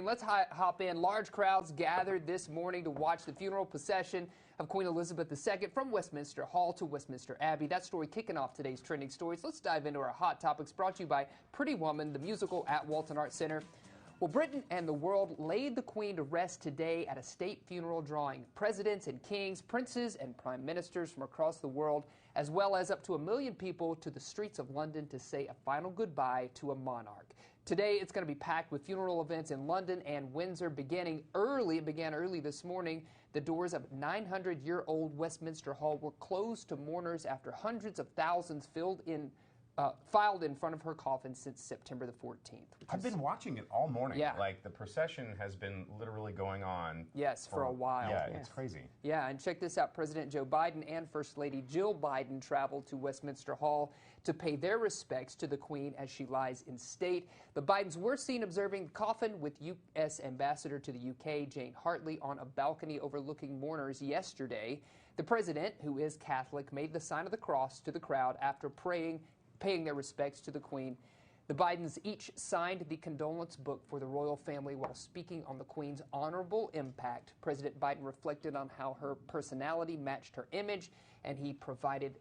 Let's hop in. Large crowds gathered this morning to watch the funeral procession of Queen Elizabeth II from Westminster Hall to Westminster Abbey. That story kicking off today's trending stories. Let's dive into our hot topics brought to you by Pretty Woman, the musical at Walton Arts Center. Well, Britain and the world laid the Queen to rest today at a state funeral drawing presidents and kings, princes and prime ministers from across the world, as well as up to 1 million people to the streets of London to say a final goodbye to a monarch. Today, it's going to be packed with funeral events in London and Windsor beginning early. It began early this morning. The doors of 900-year-old Westminster Hall were closed to mourners after hundreds of thousands filed in front of her coffin since September the 14th. I've been watching it all morning. Yeah. Like, the procession has been literally going on. Yes, for a while. Yeah, yes. It's crazy. Yeah, and check this out. President Joe Biden and First Lady Jill Biden traveled to Westminster Hall to pay their respects to the Queen as she lies in state. The Bidens were seen observing the coffin with U.S. Ambassador to the UK, Jane Hartley, on a balcony overlooking mourners yesterday. The president, who is Catholic, made the sign of the cross to the crowd after paying their respects to the Queen. The Bidens each signed the condolence book for the royal family while speaking on the Queen's honorable impact. President Biden reflected on how her personality matched her image, and he provided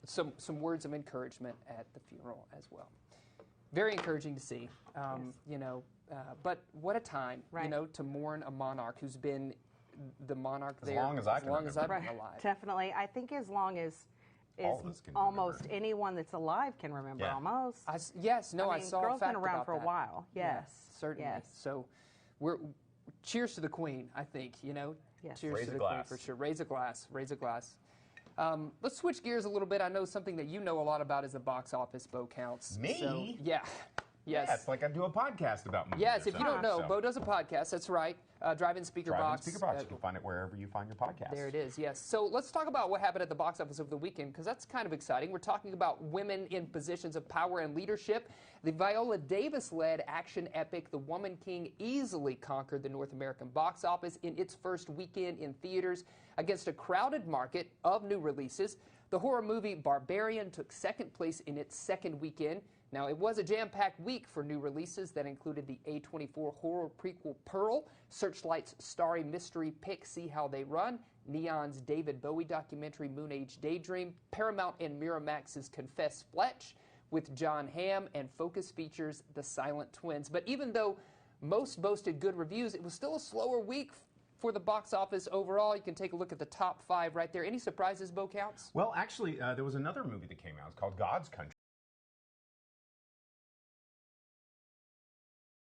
some words of encouragement at the funeral as well. Very encouraging to see, Yes. But what a time, Right. to mourn a monarch who's been the monarch As there long as I've been Right. alive. Definitely. I think as long as All of us can almost remember. anyone that's alive can remember. Yeah. Almost. I saw a girl's fact been around about for a that. while. Yes. Certainly. Yes. So, cheers to the Queen. I think Yes. Cheers Raise to a the glass. Queen for sure. Raise a glass. Raise a glass. Let's switch gears a little bit. I know something that you know a lot about is the box office. Bo counts. Me? So, yeah. Yes. Yeah, it's like I do a podcast about movies. Yes, or if you don't know, something, Bo does a podcast. That's right. Drive-In Speaker Drive-In Box. Speaker Box. You can find it wherever you find your podcast. There it is, yes. So let's talk about what happened at the box office over the weekend, because that's kind of exciting. We're talking about women in positions of power and leadership. The Viola Davis-led action epic The Woman King easily conquered the North American box office in its first weekend in theaters against a crowded market of new releases. The horror movie Barbarian took second place in its second weekend. Now, it was a jam-packed week for new releases that included the A24 horror prequel Pearl, Searchlight's starry mystery pick See How They Run, Neon's David Bowie documentary Moon Age Daydream, Paramount and Miramax's Confess Fletch with John Hamm, and Focus Features The Silent Twins. But even though most boasted good reviews, it was still a slower week for the box office overall. You can take a look at the top 5 right there. Any surprises, Bo Counts? Well, actually, there was another movie that came out. It's called God's Country.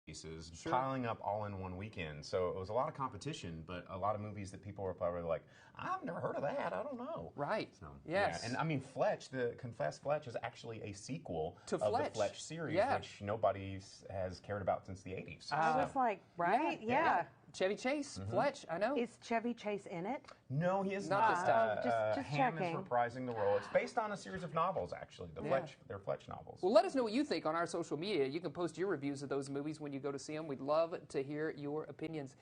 Pieces piling up all in one weekend. So it was a lot of competition, but a lot of movies that people were probably like, I've never heard of that. I don't know. Right. So, Yes. Yeah. And I mean, Fletch, the Confess Fletch is actually a sequel To of Fletch. the Fletch series, Yeah. which nobody has cared about since the 80s. I was like, right? Yeah. Chevy Chase, Fletch, I know. Is Chevy Chase in it? No, he is Not not. this time. Just Hamm checking. is reprising the role. It's based on a series of novels, actually. They're Fletch novels. Well, let us know what you think on our social media. You can post your reviews of those movies when you go to see them. We'd love to hear your opinions.